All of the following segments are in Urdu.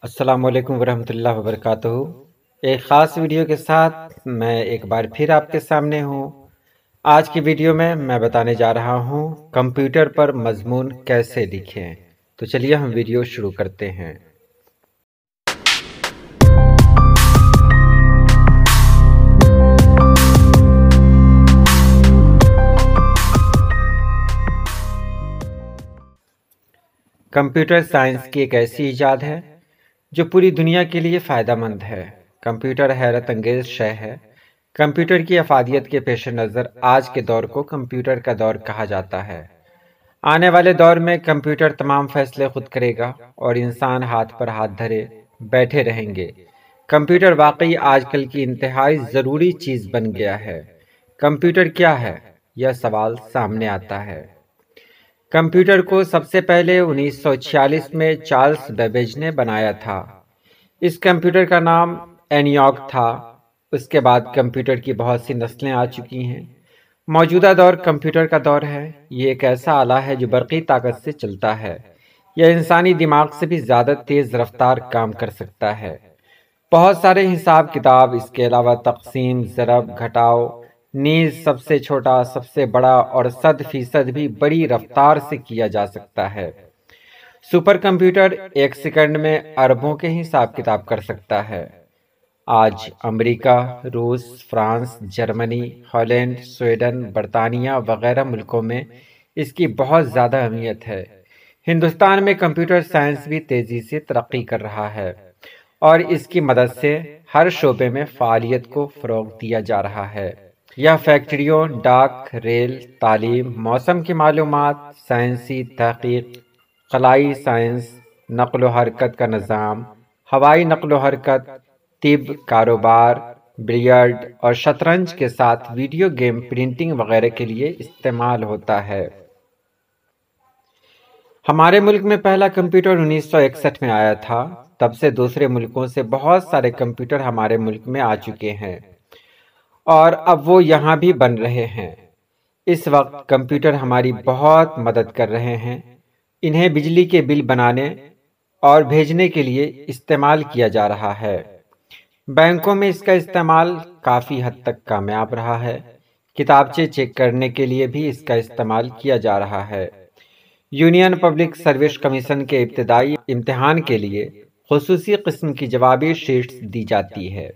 السلام علیکم ورحمۃ اللہ وبرکاتہ۔ ایک خاص ویڈیو کے ساتھ میں ایک بار پھر آپ کے سامنے ہوں۔ آج کی ویڈیو میں بتانے جا رہا ہوں کمپیوٹر پر مضمون کیسے لکھیں۔ تو چلیے ہم ویڈیو شروع کرتے ہیں۔ کمپیوٹر سائنس کی ایک ایسی ایجاد ہے جو پوری دنیا کے لیے فائدہ مند ہے۔ کمپیوٹر حیرت انگیز شے ہے۔ کمپیوٹر کی افادیت کے پیش نظر آج کے دور کو کمپیوٹر کا دور کہا جاتا ہے۔ آنے والے دور میں کمپیوٹر تمام فیصلے خود کرے گا اور انسان ہاتھ پر ہاتھ دھرے بیٹھے رہیں گے۔ کمپیوٹر واقعی آج کل کی انتہائی ضروری چیز بن گیا ہے۔ کمپیوٹر کیا ہے؟ یہ سوال سامنے آتا ہے۔ کمپیوٹر کو سب سے پہلے 1946 میں چارلس بیبیج نے بنایا تھا۔ اس کمپیوٹر کا نام اینیاک تھا۔ اس کے بعد کمپیوٹر کی بہت سی نسلیں آ چکی ہیں۔ موجودہ دور کمپیوٹر کا دور ہے۔ یہ ایک ایسا آلہ ہے جو برقی طاقت سے چلتا ہے۔ یہ انسانی دماغ سے بھی زیادہ تیز رفتار کام کر سکتا ہے۔ بہت سارے حساب کتاب، اس کے علاوہ تقسیم، ضرب، گھٹاؤ، نیز سب سے چھوٹا، سب سے بڑا اور 100% بھی بڑی رفتار سے کیا جا سکتا ہے۔ سپر کمپیوٹر ایک سیکنڈ میں اربوں کے حساب کتاب کر سکتا ہے۔ آج امریکہ، روس، فرانس، جرمنی، ہالینڈ، سویڈن، برطانیہ وغیرہ ملکوں میں اس کی بہت زیادہ اہمیت ہے۔ ہندوستان میں کمپیوٹر سائنس بھی تیزی سے ترقی کر رہا ہے اور اس کی مدد سے ہر شعبے میں فعالیت کو فروغ دیا جا رہا ہے۔ یہ فیکٹریوں، ڈاک، ریل، تعلیم، موسم کی معلومات، سائنسی تحقیق، خلائی سائنس، نقل و حرکت کا نظام، ہوائی نقل و حرکت، طب، کاروبار، بلیئرڈ اور شطرنج کے ساتھ ویڈیو گیم، پرنٹنگ وغیرہ کے لیے استعمال ہوتا ہے۔ ہمارے ملک میں پہلا کمپیوٹر 1961 میں آیا تھا۔ تب سے دوسرے ملکوں سے بہت سارے کمپیوٹر ہمارے ملک میں آ چکے ہیں اور اب وہ یہاں بھی بن رہے ہیں۔ اس وقت کمپیوٹر ہماری بہت مدد کر رہے ہیں۔ انہیں بجلی کے بل بنانے اور بھیجنے کے لیے استعمال کیا جا رہا ہے۔ بینکوں میں اس کا استعمال کافی حد تک کامیاب رہا ہے۔ کتابچے چیک کرنے کے لیے بھی اس کا استعمال کیا جا رہا ہے۔ یونین پبلک سروس کمیشن کے ابتدائی امتحان کے لیے خصوصی قسم کی جوابی شیٹس دی جاتی ہے۔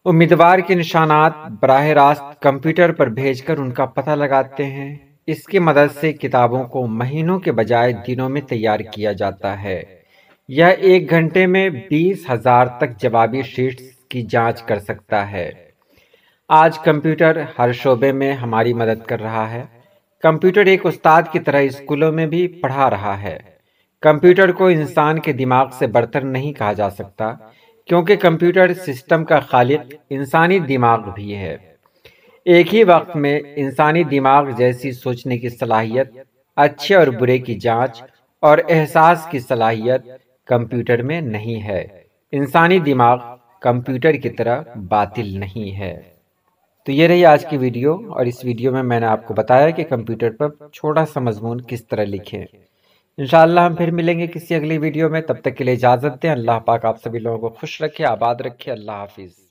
امیدوار کے نشانات براہ راست کمپیوٹر پر بھیج کر ان کا پتہ لگاتے ہیں۔ اس کی مدد سے کتابوں کو مہینوں کے بجائے دنوں میں تیار کیا جاتا ہے۔ یہ 1 گھنٹے میں 20,000 تک جوابی شیٹس کی جانچ کر سکتا ہے۔ آج کمپیوٹر ہر شعبے میں ہماری مدد کر رہا ہے۔ کمپیوٹر ایک استاد کی طرح اسکولوں میں بھی پڑھا رہا ہے۔ کمپیوٹر کو انسان کے دماغ سے برتر نہیں کہا جا سکتا، کیونکہ کمپیوٹر سسٹم کا خالق انسانی دماغ بھی ہے۔ ایک ہی وقت میں انسانی دماغ جیسی سوچنے کی صلاحیت، اچھے اور برے کی جانچ اور احساس کی صلاحیت کمپیوٹر میں نہیں ہے۔ انسانی دماغ کمپیوٹر کی طرح باطل نہیں ہے۔ تو یہ رہی آج کی ویڈیو، اور اس ویڈیو میں نے آپ کو بتایا کہ کمپیوٹر پر چھوٹا سا مضمون کس طرح لکھیں۔ انشاءاللہ ہم پھر ملیں گے کسی اگلی ویڈیو میں۔ تب تک کے لیے اجازت دیں۔ اللہ پاک آپ سبھی لوگوں کو خوش رکھے، آباد رکھے۔ اللہ حافظ۔